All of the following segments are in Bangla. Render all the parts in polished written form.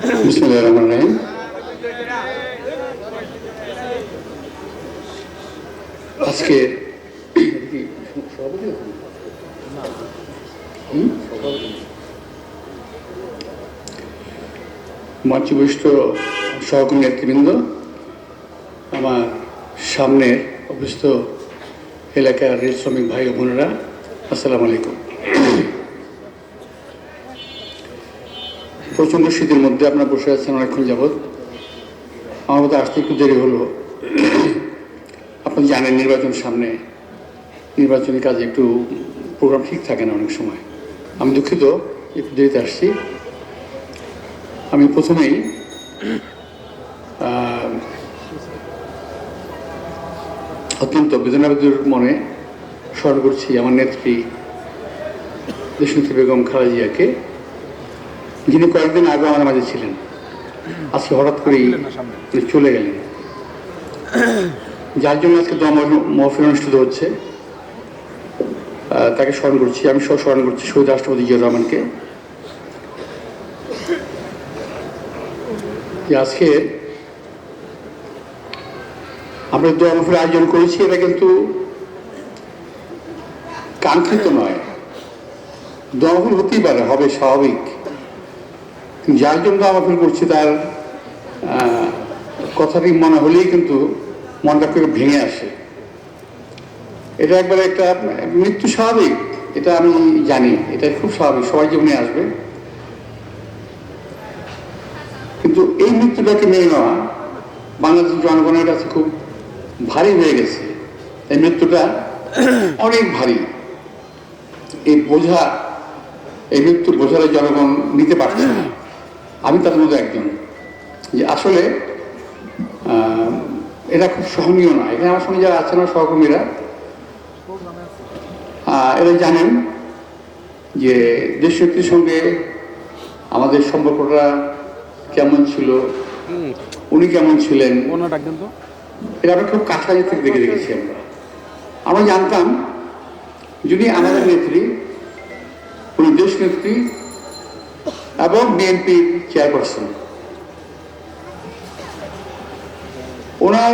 বিসমিল্লাহির রহমানির রহিম। আজকে মঞ্চবিষ্ট সহকর্মী নেতৃবৃন্দ, আমার সামনে অবস্থিত এলাকার রেল শ্রমিক ভাই ও বোনেরা, আসসালামু আলাইকুম। প্রচণ্ড শীতের মধ্যে আপনারা বসে আছেন অনেকক্ষণ যাবৎ। আমার মতো আসতে একটু দেরি হলো। আপনারা জানেন নির্বাচন সামনে, নির্বাচনী কাজে একটু প্রোগ্রাম ঠিক থাকে না অনেক সময়। আমি দুঃখিত একটু দেরিতে আসছি। আমি প্রথমেই অত্যন্ত বেদনাবেদুর মনে স্মরণ করছি আমার নেত্রী দেশনেত্রী বেগম খালেদা জিয়াকে, যিনি কয়েকদিন আগে আমার মাঝে ছিলেন, আজকে হঠাৎ করেই চলে গেলেন, যার জন্য আজকে দোয়া মাহফিল অনুষ্ঠিত হচ্ছে। তাকে স্মরণ করছি, আমি সহ স্মরণ করছি শহীদ রাষ্ট্রপতি জিয়াউর রহমানকে। আজকে আমরা দোয়া মাহফিল আয়োজন করেছি, এটা কিন্তু কাঙ্ক্ষিত নয়। দোয়া মাহফিল হতেই পারে, হবে, স্বাভাবিক। যার জন্য দোয়া মাহফিল করছি তার কথাটি মনে হলেই কিন্তু মনটা করে ভেঙে আসে। এটা একবারে একটা মৃত্যু স্বাভাবিক, এটা আমি জানি, এটা খুব স্বাভাবিক, সবাই জীবনে আসবে। কিন্তু এই মৃত্যুটাকে মেনে নেওয়া বাংলাদেশের জনগণের কাছে খুব ভারী হয়ে গেছে। এই মৃত্যুটা অনেক ভারী। এই বোঝা, এই মৃত্যুর বোঝারে জনগণ নিতে পারছে না। আমি তার মধ্যে একজন, যে আসলে এটা খুব সহনীয় না। এখানে আমার সঙ্গে যারা আছেন আমার সহকর্মীরা, এরা জানেন যে দেশনেত্রীর সঙ্গে আমাদের সম্পর্কটা কেমন ছিল, উনি কেমন ছিলেন, এটা আমরা খুব কাছাকাছি থেকে দেখে রেখেছি। আমরা জানতাম যদি আমাদের নেত্রী, উনি দেশনেত্রী এবং বিএনপির চেয়ারপারসন, ওনার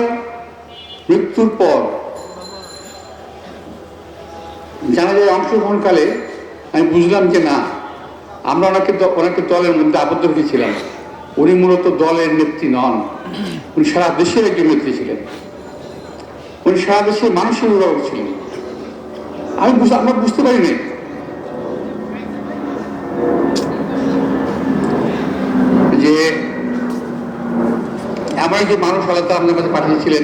মৃত্যুর পর জানাজায় অংশগ্রহণকালে আমি বুঝলাম যে না, আমরা ওনাকে দলের মধ্যে আবদ্ধ রেখেছিলাম। উনি মূলত দলের নেত্রী নন, উনি সারা দেশের একজন নেত্রী ছিলেন। উনি সারা দেশের মানুষের অভিভাবক ছিলেন। আমরা বুঝতে পারিনি যে এমন যে মানুষ আলাদা আমাদের কাছে পাঠিয়েছিলেন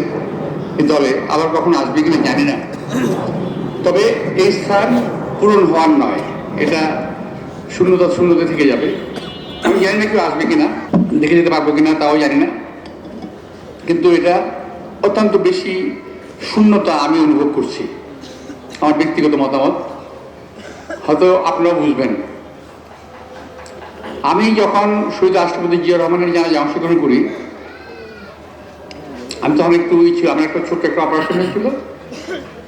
এই দলে, আবার কখন আসবে কিনা জানি না। তবে এই স্থান পূরণ হওয়ার নয়, এটা শূন্যতা থেকে যাবে। আমি জানি না কেউ আসবে কিনা, দেখে যেতে পারবো কিনা তাও জানি না। কিন্তু এটা অত্যন্ত বেশি শূন্যতা আমি অনুভব করছি, আমার ব্যক্তিগত মতামত, হয়তো আপনারাও বুঝবেন। আমি যখন শহীদ রাষ্ট্রপতি জিয়াউর রহমানের জানাজায় অংশগ্রহণ করি, আমি তখন একটু ছিল, আমার একটা ছোট্ট একটা অপারেশন হয়েছিল,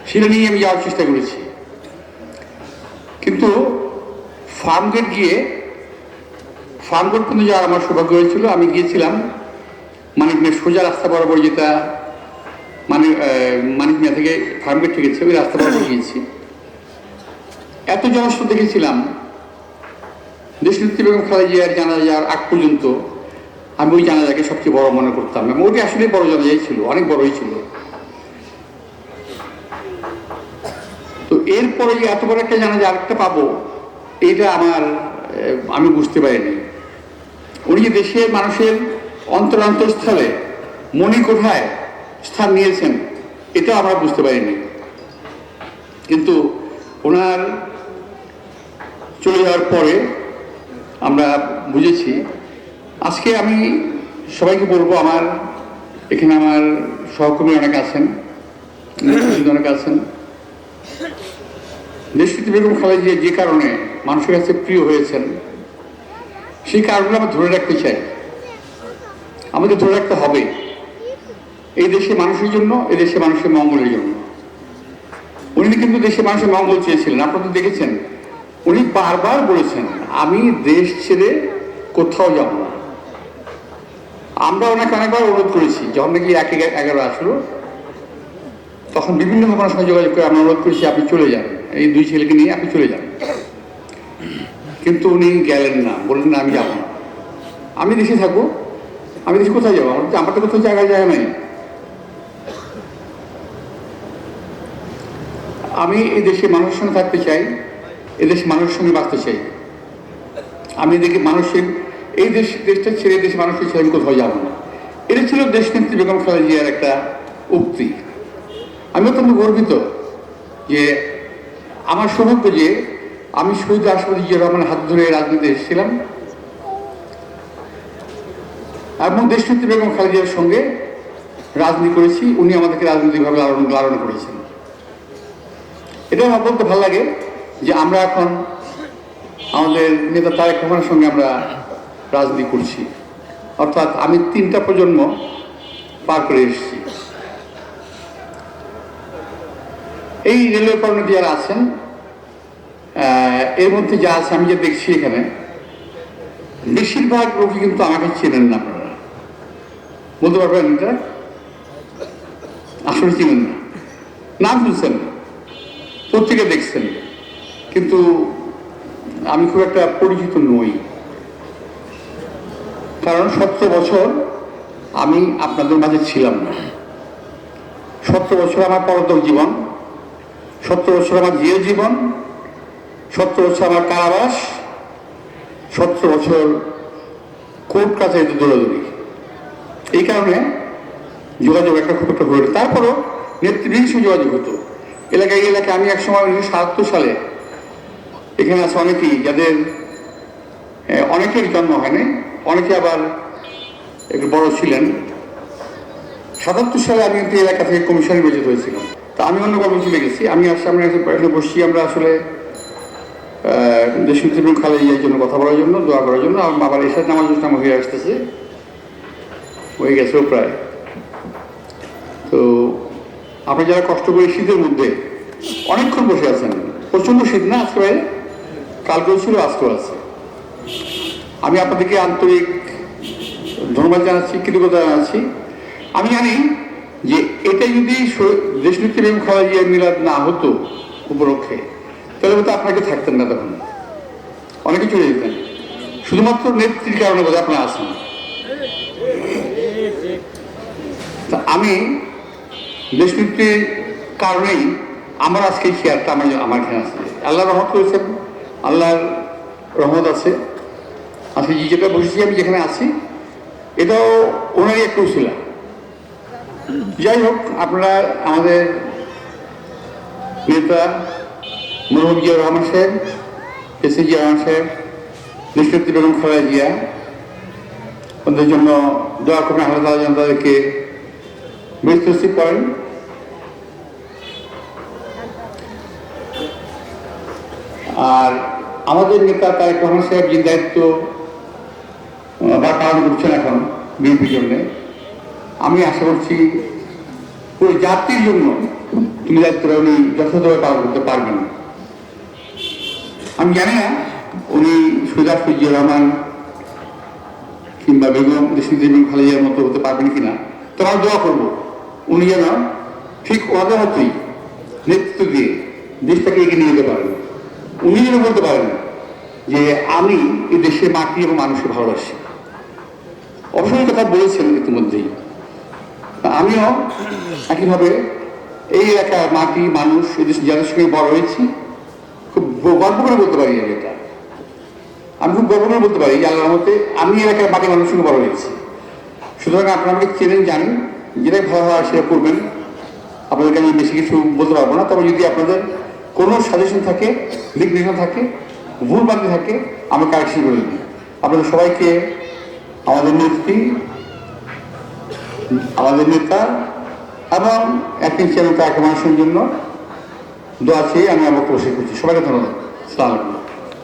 সেটা নিয়ে আমি যাওয়ার চেষ্টা করেছি। কিন্তু ফার্মগেট পর্যন্ত যাওয়ার আমার সৌভাগ্য হয়েছিল। আমি গিয়েছিলাম মানিক মিয়া সোজা রাস্তা বরাবর, যেটা মানিক মিয়া থেকে ফার্মগেট থেকে ওই রাস্তা বরাবর গিয়েছি। এত জনস্রোত দেখেছিলাম। দেশনেত্রী বেগম খালেদা জিয়ার জানাজার আগ পর্যন্ত আমি ওই জানাজাকে সবচেয়ে বড় মনে করতাম, এবং ওটি আসলে বড় জানাজাই ছিল, অনেক বড়ই ছিল। তো এরপরে যে এত বড় একটা জানাজা আরেকটা পাবো, এইটা আমি বুঝতে পারিনি। উনি যে দেশের মানুষের অন্তরস্থলে মনে কোঠায় স্থান নিয়েছেন, এটা আমরা বুঝতে পারিনি। কিন্তু ওনার চলে যাওয়ার পরে আমরা বুঝেছি। আজকে আমি সবাইকে বলবো, এখানে আমার সহকর্মী অনেক আছেন, অনেক আছেন। দেশনেত্রী বেগম খালেদা জিয়া যে কারণে মানুষের কাছে প্রিয় হয়েছেন, সেই কারণগুলো আমরা ধরে রাখতে চাই, আমাদের ধরে রাখতে হবে। এই দেশে মানুষের জন্য, এই দেশে মানুষের মঙ্গলের জন্য। উনি কিন্তু দেশে মানুষের মঙ্গল চেয়েছিলেন। আপনারা তো দেখেছেন, উনি বারবার বলেছেন আমি দেশ ছেড়ে কোথাও যাব না। আমরা ওনাকে অনেকবার অনুরোধ করেছি, যখন নাকি 1-11 আসলো তখন বিভিন্ন ঘটনার সঙ্গে যোগাযোগ করে আমরা অনুরোধ করেছি আপনি চলে যান, এই 2 ছেলেকে নিয়ে আপনি চলে যান। কিন্তু উনি গেলেন না, বললেন না আমি যাবো না, আমি দেশে থাকবো। আমি দেশে কোথায় যাবো? আমার তো কোথাও জায়গা নেই। আমি এই দেশে মানুষের সঙ্গে থাকতে চাই, এদেশে মানুষের সঙ্গে বাঁচতে চাই। আমি দেখি মানুষের এই দেশটা ছেড়ে দেশে মানুষের ছেড়ে আমি কোথাও যাবো না। এটা ছিল দেশনেত্রী বেগম খালেদা জিয়ার একটা উক্তি। আমি অত্যন্ত গর্বিত যে আমার সৌভাগ্য যে আমি শহীদ রাষ্ট্রপতি জিয়া রহমানের হাত ধরে রাজনীতিতে এসেছিলাম এবং দেশনেত্রী বেগম খালেদা জিয়ার সঙ্গে রাজনীতি করেছি। উনি আমাদেরকে রাজনৈতিকভাবে লালন করেছেন। এটা আমার বলতে ভালো লাগে যে আমরা এখন আমাদের নেতা তারেক রহমানের সঙ্গে আমরা রাজনীতি করছি, অর্থাৎ আমি 3টা প্রজন্ম পার করে এসেছি। এই রেলওয়ে কর্মী যারা আছেন এর মধ্যে যা আছে আমি যে দেখছি এখানে বেশিরভাগ লোকই কিন্তু আমাকে চেনেন না। আপনারা বলতে পারবেন এটা আসলে চিনেন না, নাম শুনছেন, পত্রিকা দেখছেন, কিন্তু আমি খুব একটা পরিচিত নই। কারণ 17 বছর আমি আপনাদের মাঝে ছিলাম না। 17 বছর আমার পরলোক জীবন, 17 বছর আমার জেল জীবন, 17 বছর আমার কারাবাস, 17 বছর কোর্ট কাছারিতে দৌড়াদৌড়ি। এই কারণে যোগাযোগ একটা খুব একটা হয়ে, তারপরও নেতৃবৃন্দ যোগাযোগ হতো এলাকায়। আমি একসময় 1977 সালে, এখানে আছে অনেকেই যাদের অনেকের জন্ম হয়নি, অনেকে আবার একটু বড় ছিলেন। 77 সালে আমি কিন্তু এলাকা থেকে কমিশন নির্বাচিত হয়েছিলাম। তা আমি অন্য কর্মে চলে গেছি। আমি সামনে বসছি, আমরা আসলে দেশনেত্রী বেগম খালেদা জিয়ার জন্য কথা বলার জন্য, দোয়া করার জন্য। আবার এর সাথে আমার হয়ে আসতেছে, হয়ে গেছেও প্রায়। তো আপনি যারা কষ্ট করে শীতের মধ্যে অনেকক্ষণ বসে আছেন, প্রচণ্ড শীত না আজকে বাইরে, কালকেও ছিল আজকেও আছে, আমি আপনাদেরকে আন্তরিক ধন্যবাদ জানাচ্ছি, কৃতজ্ঞতা জানাচ্ছি। আমি জানি যে এটা যদি দেশনেত্রী বেগম খালেদা জিয়ার মিলাদ না হতো উপলক্ষে, তাহলে হয়তো আপনাকে থাকতেন না, তখন অনেকে চলে যেতেন। শুধুমাত্র নেত্রীর কারণে বোধহয় আপনারা আসেন। আমি দেশনেত্রীর কারণেই আমার আজকে এই শেয়ারটা আমার এখানে আছে। আল্লাহ রহমত করেছেন, আল্লাহর রহমত আছে। আজকে যেটা বসেছি আমি যেখানে আছি, এটাও ওনারই একটা উছিলা। যাই হোক, আপনারা আমাদের নেতা মরহুম জিয়া রহমান সাহেব, এসি জিয়া রহমান সাহেব, দেশনেত্রী বেগম খালেদা জিয়া, ওদের জন্য দোয়া করবেন। আল্লাহ তাআলা যেন তাদেরকে বেশি করেন। আর আমাদের নেতা তারেক রহমান সাহেব যে দায়িত্ব পালন করছেন এখন বিএনপির জন্য, আমি আশা করছি পুরো জাতির জন্য তিনি দায়িত্বটা উনি যথাযথভাবে পালন করতে পারবেন। আমি জানি না উনি শহীদ রাষ্ট্রপতি জিয়া রহমান কিংবা বেগম দেশনেত্রী বেগম খালেদা জিয়ার মতো হতে পারবেন কিনা, তো আমরা দোয়া করবো উনি যেন ঠিক ওদের মতোই নেতৃত্ব দিয়ে দেশটাকে এগিয়ে নিয়ে যেতে পারেন। উনি যেন বলতে পারেন যে আমি এই দেশের মাটি এবং মানুষকে ভালোবাসি। অবশ্যই কথা বলেছেন ইতিমধ্যেই। আমিও একইভাবে এই এলাকার মাটি, মানুষ, এই দেশে যাদের সঙ্গে বড় হয়েছি, খুব গর্ব করে বলতে পারি। এটা আমি খুব গর্ব করে বলতে পারি যে আল্লাহর রহমতে আমি এলাকার মাটি মানুষের সঙ্গে বড় হয়েছি। সুতরাং আপনারা আমাকে চেনেন, জানেন, যেটাই ভালো হয় সেটা করবেন। আপনাদেরকে আমি বেশি কিছু বলতে পারবো না, তবে যদি আপনাদের কোনো সাজেশন থাকে, দিক নির্দেশনা থাকে, ভুল বাকি থাকে, আমি কারেকশন করে দিই। আপনাদের সবাইকে আমাদের নেত্রী, আমাদের নেতা এবং একটি চ্যানেল তাকে মানুষের জন্য দোয়া চেয়ে আমি আমার বক্তব্য শেষ করছি। সবাইকে ধন্যবাদ। আসসালামু আলাইকুম।